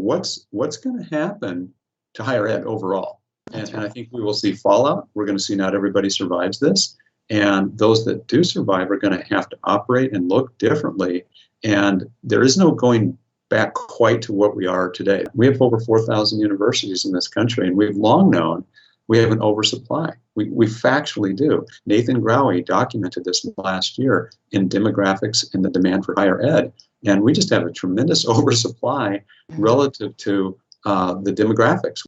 what's going to happen to higher ed overall? And I think we will see fallout. We're going to see not everybody survives this. And those that do survive are going to have to operate and look differently. And there is no going back quite to what we are today. We have over 4,000 universities in this country, and we've long known we have an oversupply. We factually do. Nathan Growe documented this last year in demographics and the demand for higher ed. And we just have a tremendous oversupply relative to the demographics.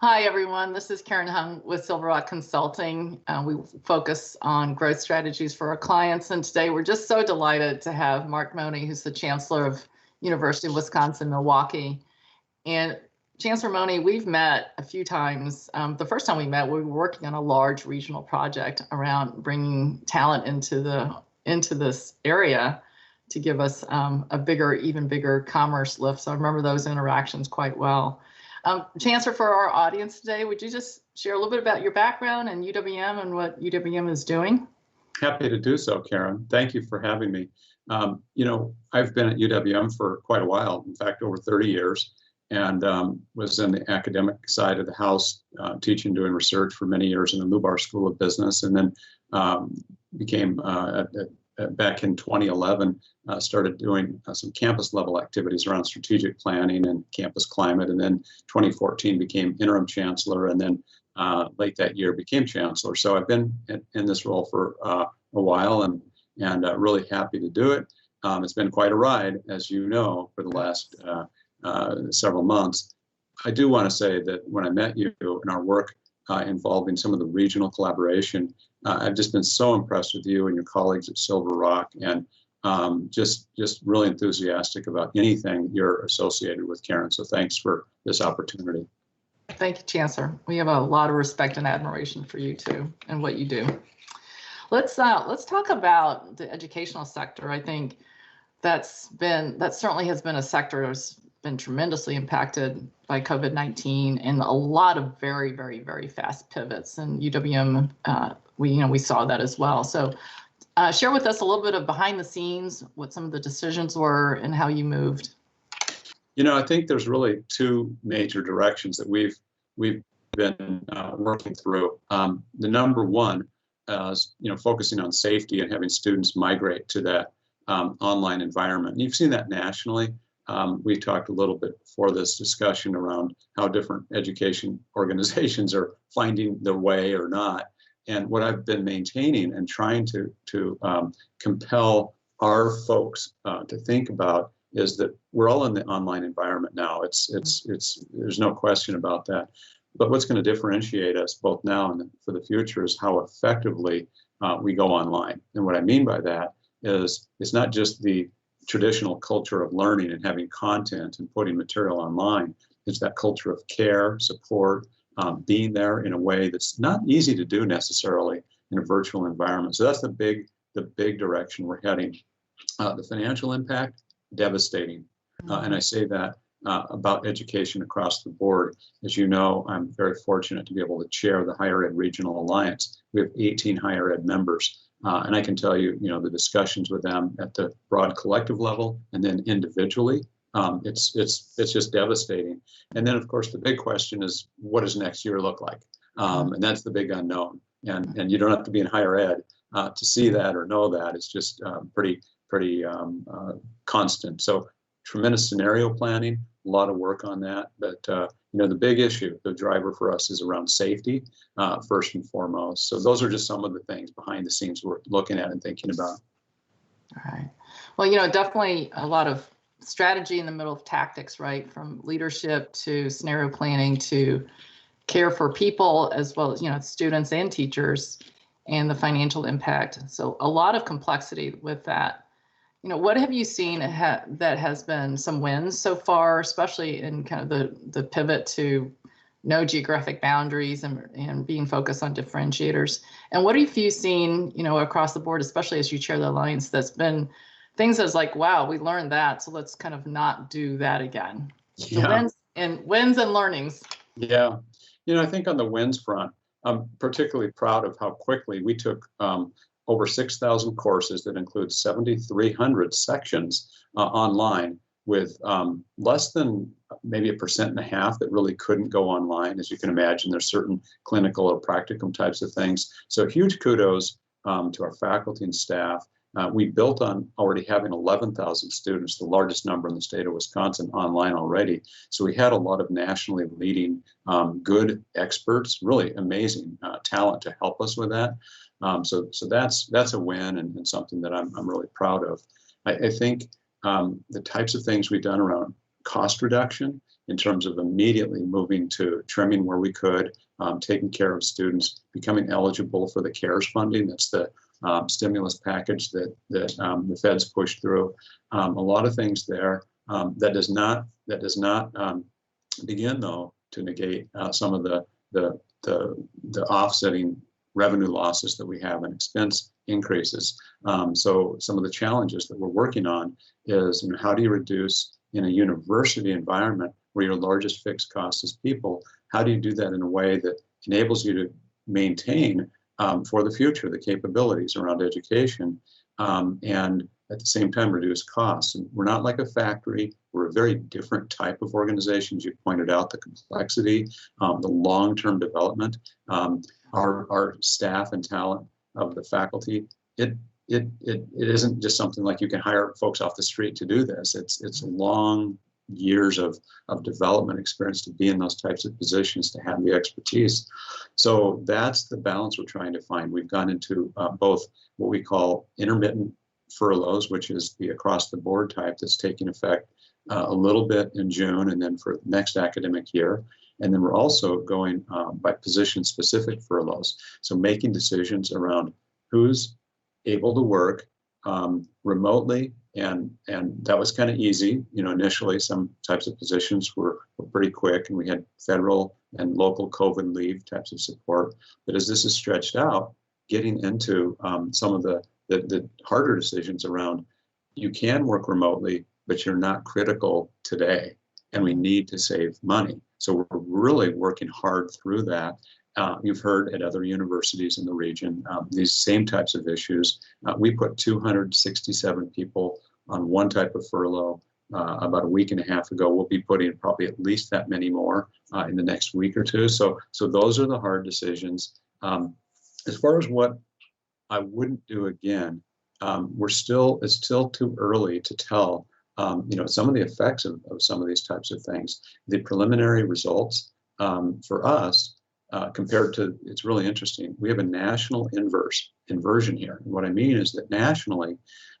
Hi, everyone. This is Karen Hung with Silver Rock Consulting. We focus on growth strategies for our clients. And today we're just so delighted to have Mark Mone, who's the Chancellor of University of Wisconsin-Milwaukee. And Chancellor Mone, we've met a few times. The first time we met, we were working on a large regional project around bringing talent into this area to give us even bigger commerce lift. So I remember those interactions quite well. Chancellor, for our audience today, would you just share a little bit about your background and UWM and what UWM is doing? Happy to do so, Karen. Thank you for having me. I've been at UWM for quite a while, in fact, over 30 years, and was in the academic side of the house, teaching, doing research for many years in the Lubar School of Business, and then became back in 2011, started doing some campus level activities around strategic planning and campus climate. And then 2014 became interim chancellor, and then late that year became chancellor. So I've been in this role for a while, and really happy to do it. It's been quite a ride, as you know, for the last several months. I do want to say that when I met you in our work involving some of the regional collaboration, I've just been so impressed with you and your colleagues at Silver Rock, and just really enthusiastic about anything you're associated with, Karen. So thanks for this opportunity. Thank you, Chancellor. We have a lot of respect and admiration for you too and what you do. Let's talk about the educational sector. I think that certainly has been a sector that's been tremendously impacted by COVID-19 and a lot of very, very, very fast pivots. And UWM, we saw that as well. So share with us a little bit of behind the scenes, what some of the decisions were and how you moved. I think there's really two major directions that we've been working through. The number one is, focusing on safety and having students migrate to that online environment. And you've seen that nationally. We talked a little bit before this discussion around how different education organizations are finding their way or not. And what I've been maintaining and trying to compel our folks to think about is that we're all in the online environment now. There's no question about that. But what's going to differentiate us both now and for the future is how effectively we go online. And what I mean by that is it's not just the traditional culture of learning and having content and putting material online. It's that culture of care, support, being there in a way that's not easy to do necessarily in a virtual environment. So that's the big direction we're heading. The financial impact, devastating. And I say that about education across the board. As you know, I'm very fortunate to be able to chair the Higher Ed Regional Alliance. We have 18 higher ed members. And I can tell you, the discussions with them at the broad collective level and then individually, it's just devastating. And then, of course, the big question is, what does next year look like? And that's the big unknown. And you don't have to be in higher ed to see that or know that. It's just pretty constant. So tremendous scenario planning, a lot of work on that. But the big issue, the driver for us is around safety, first and foremost. So those are just some of the things behind the scenes we're looking at and thinking about. All right. Well, definitely a lot of strategy in the middle of tactics, right? From leadership to scenario planning to care for people, as well as, students and teachers, and the financial impact. So a lot of complexity with that. What have you seen that has been some wins so far, especially in kind of the pivot to no geographic boundaries and being focused on differentiators? And what have you seen, across the board, especially as you chair the alliance, that's been things that's like, wow, we learned that, so let's kind of not do that again. Yeah. So wins and learnings. Yeah. I think on the wins front, I'm particularly proud of how quickly we took over 6,000 courses that include 7,300 sections online, with less than maybe 1.5% that really couldn't go online. As you can imagine, there's certain clinical or practicum types of things. So huge kudos to our faculty and staff. We built on already having 11,000 students, the largest number in the state of Wisconsin, online already. So we had a lot of nationally leading good experts, really amazing talent to help us with that. So that's a win, and something that I'm really proud of. I think the types of things we've done around cost reduction, in terms of immediately moving to trimming where we could, taking care of students, becoming eligible for the CARES funding. That's the stimulus package that the feds pushed through. A lot of things there that does not begin, though, to negate some of the offsetting revenue losses that we have and expense increases. So some of the challenges that we're working on is, how do you reduce in a university environment where your largest fixed cost is people? How do you do that in a way that enables you to maintain for the future the capabilities around education, and at the same time reduce costs? And we're not like a factory. We're a very different type of organization. As you pointed out, the complexity, the long-term development, our staff and talent of the faculty, it isn't just something like you can hire folks off the street to do this. It's long years of development experience to be in those types of positions, to have the expertise. So that's the balance we're trying to find. We've gone into both what we call intermittent furloughs, which is the across the board type that's taking effect a little bit in June and then for the next academic year. And then we're also going by position specific furloughs. So making decisions around who's able to work remotely, and that was kind of easy. Initially some types of positions were pretty quick, and we had federal and local COVID leave types of support. But as this is stretched out, getting into some of the harder decisions around, you can work remotely, but you're not critical today, and we need to save money. So we're really working hard through that. You've heard at other universities in the region these same types of issues. We put 267 people on one type of furlough about a week and a half ago. We'll be putting probably at least that many more in the next week or two. So those are the hard decisions. As far as what I wouldn't do again, it's still too early to tell. Some of the effects of some of these types of things. The preliminary results for us, compared to, it's really interesting. We have a national inversion here. And what I mean is that nationally,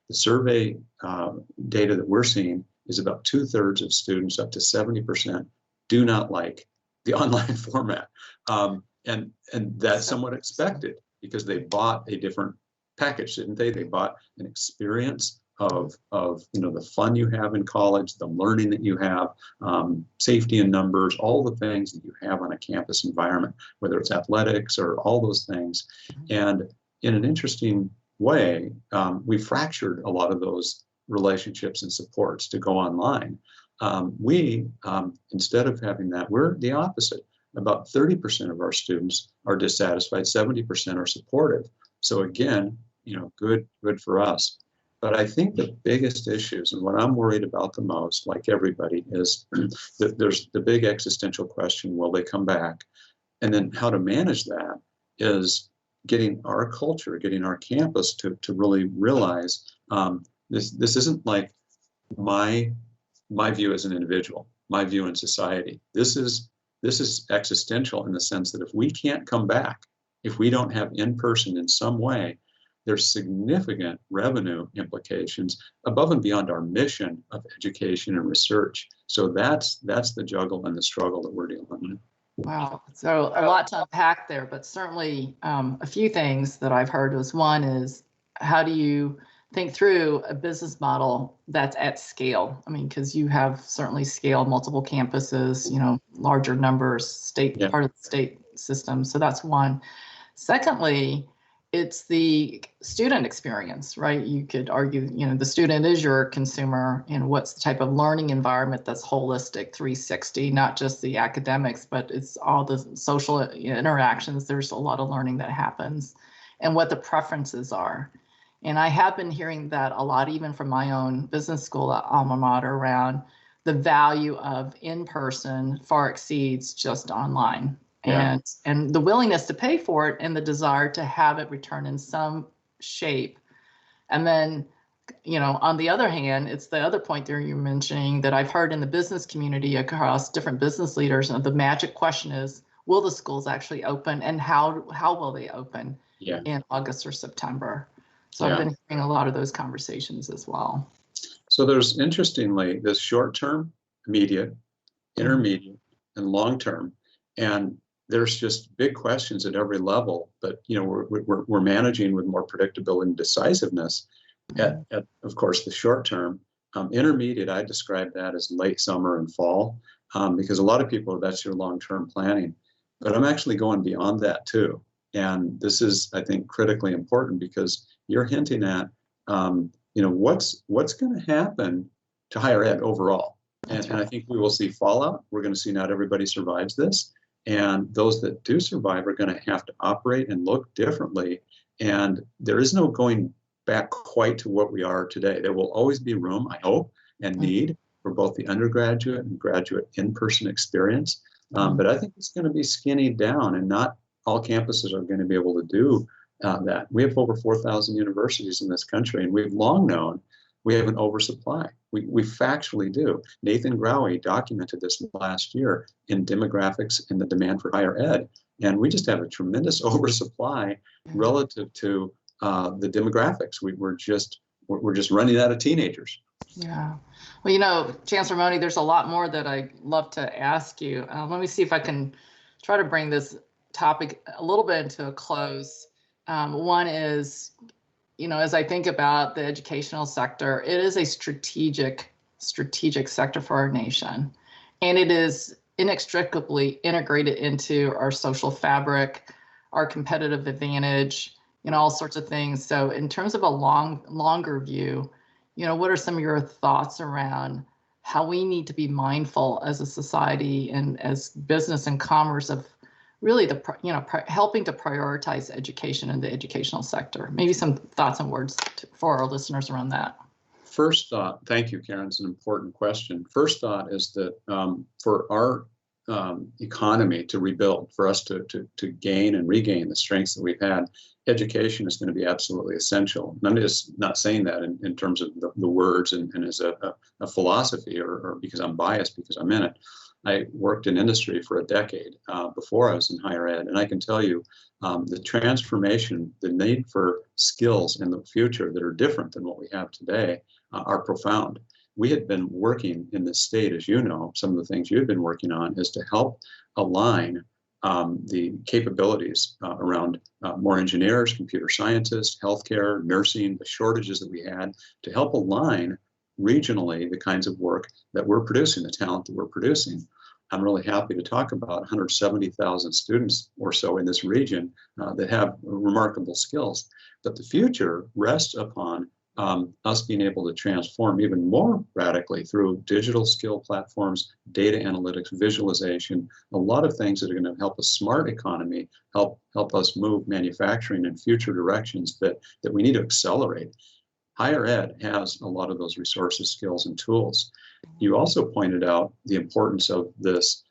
the survey data that we're seeing is about 2/3 of students, up to 70%, do not like the online format. And that's somewhat expected, because they bought a different package, didn't they? They bought an experience of the fun you have in college, the learning that you have, safety in numbers, all the things that you have on a campus environment, whether it's athletics or all those things. And in an interesting way, we fractured a lot of those relationships and supports to go online. Instead of having that, we're the opposite. About 30% of our students are dissatisfied, 70% are supportive. So again, good for us. But I think the biggest issues, and what I'm worried about the most, like everybody, is that there's the big existential question: will they come back? And then how to manage that is getting our culture, getting our campus to really realize this isn't like my view as an individual, my view in society. This is existential, in the sense that if we can't come back, if we don't have in-person in some way, there's significant revenue implications above and beyond our mission of education and research. So that's the juggle and the struggle that we're dealing with. Wow. So a lot to unpack there, but certainly a few things that I've heard was, one is, how do you think through a business model that's at scale? I mean, because you have certainly scale, multiple campuses, larger numbers, part of the state system. So that's one. Secondly, it's the student experience, right? You could argue, the student is your consumer, and what's the type of learning environment that's holistic, 360, not just the academics, but it's all the social interactions. There's a lot of learning that happens, and what the preferences are. And I have been hearing that a lot, even from my own business school alma mater, around the value of in-person far exceeds just online. Yeah. And the willingness to pay for it and the desire to have it return in some shape. And then, on the other hand, it's the other point there you're mentioning that I've heard in the business community across different business leaders. And the magic question is, will the schools actually open, and how will they open in August or September? So I've been hearing a lot of those conversations as well. So there's, interestingly, this short-term, immediate, intermediate, and long-term. And there's just big questions at every level, but we're managing with more predictability and decisiveness at of course, the short term. Intermediate, I describe that as late summer and fall, because a lot of people, that's your long-term planning. But I'm actually going beyond that too. And this is, I think, critically important, because you're hinting at, what's going to happen to higher ed overall. And I think we will see fallout. We're going to see not everybody survives this. And those that do survive are going to have to operate and look differently. And there is no going back quite to what we are today. There will always be room, I hope, and need for both the undergraduate and graduate in-person experience. But I think it's going to be skinnied down, and not all campuses are going to be able to do that. We have over 4,000 universities in this country, and we've long known we have an oversupply. We factually do. Nathan Growe documented this last year in demographics and the demand for higher ed. And we just have a tremendous oversupply relative to the demographics. We're just running out of teenagers. Yeah. Well, Chancellor Mone, there's a lot more that I'd love to ask you. Let me see if I can try to bring this topic a little bit into a close. One is, as I think about the educational sector, it is a strategic sector for our nation, and it is inextricably integrated into our social fabric, our competitive advantage, all sorts of things. So in terms of a longer view, what are some of your thoughts around how we need to be mindful as a society and as business and commerce of really helping to prioritize education in the educational sector? Maybe some thoughts and words for our listeners around that. First thought, thank you, Karen. It's an important question. First thought is that for our economy to rebuild, for us to gain and regain the strengths that we've had, education is going to be absolutely essential. And I'm just not saying that in terms of the words and as a philosophy or because I'm biased, because I'm in it. I worked in industry for a decade before I was in higher ed, and I can tell you the transformation, the need for skills in the future that are different than what we have today are profound. We had been working in this state, as you know, some of the things you've been working on is to help align the capabilities around more engineers, computer scientists, healthcare, nursing, the shortages that we had, to help align regionally the kinds of work that we're producing, the talent that we're producing. I'm really happy to talk about 170,000 students or so in this region that have remarkable skills. But the future rests upon us being able to transform even more radically through digital skill platforms, data analytics, visualization, a lot of things that are going to help a smart economy, help us move manufacturing in future directions that we need to accelerate. Higher ed has a lot of those resources, skills, and tools. You also pointed out the importance of this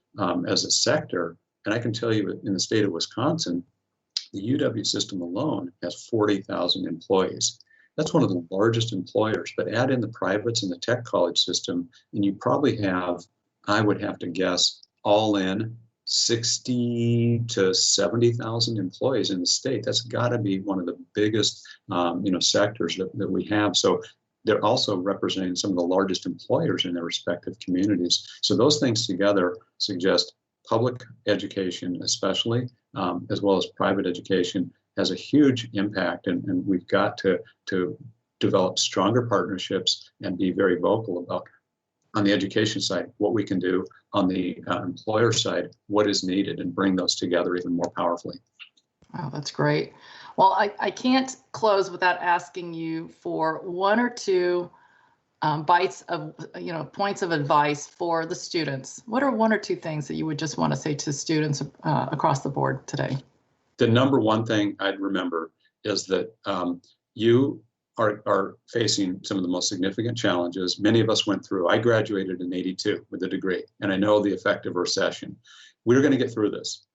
as a sector. And I can tell you in the state of Wisconsin, the UW system alone has 40,000 employees. That's one of the largest employers, but add in the privates and the tech college system, and you probably have, I would have to guess, all in 60 to 70,000 employees in the state. That's got to be one of the biggest, sectors that we have. So they're also representing some of the largest employers in their respective communities. So those things together suggest public education, especially, as well as private education, has a huge impact, and we've got to develop stronger partnerships and be very vocal about, on the education side, what we can do, on the employer side, what is needed, and bring those together even more powerfully. Wow, that's great. Well, I can't close without asking you for one or two bites of, points of advice for the students. What are one or two things that you would just want to say to students across the board today? The number one thing I'd remember is that you are facing some of the most significant challenges many of us went through. I graduated in '82 with a degree, and I know the effect of recession. We're going to get through this.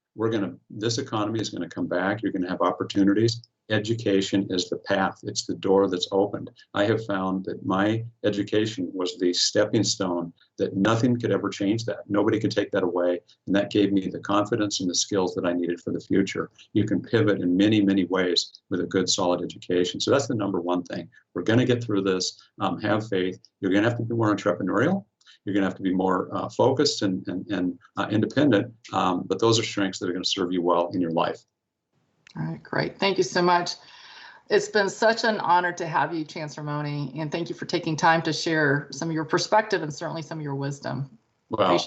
This economy is going to come back. You're going to have opportunities. Education is the path. It's the door that's opened. I have found that my education was the stepping stone, that nothing could ever change that. Nobody could take that away. And that gave me the confidence and the skills that I needed for the future. You can pivot in many, many ways with a good, solid education. So that's the number one thing. We're going to get through this. Have faith. You're going to have to be more entrepreneurial. You're going to have to be more focused and independent. But those are strengths that are going to serve you well in your life. All right, great. Thank you so much. It's been such an honor to have you, Chancellor Mone, and thank you for taking time to share some of your perspective and certainly some of your wisdom. Well,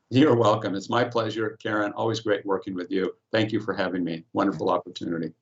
you're welcome. It's my pleasure, Karen. Always great working with you. Thank you for having me. Wonderful opportunity.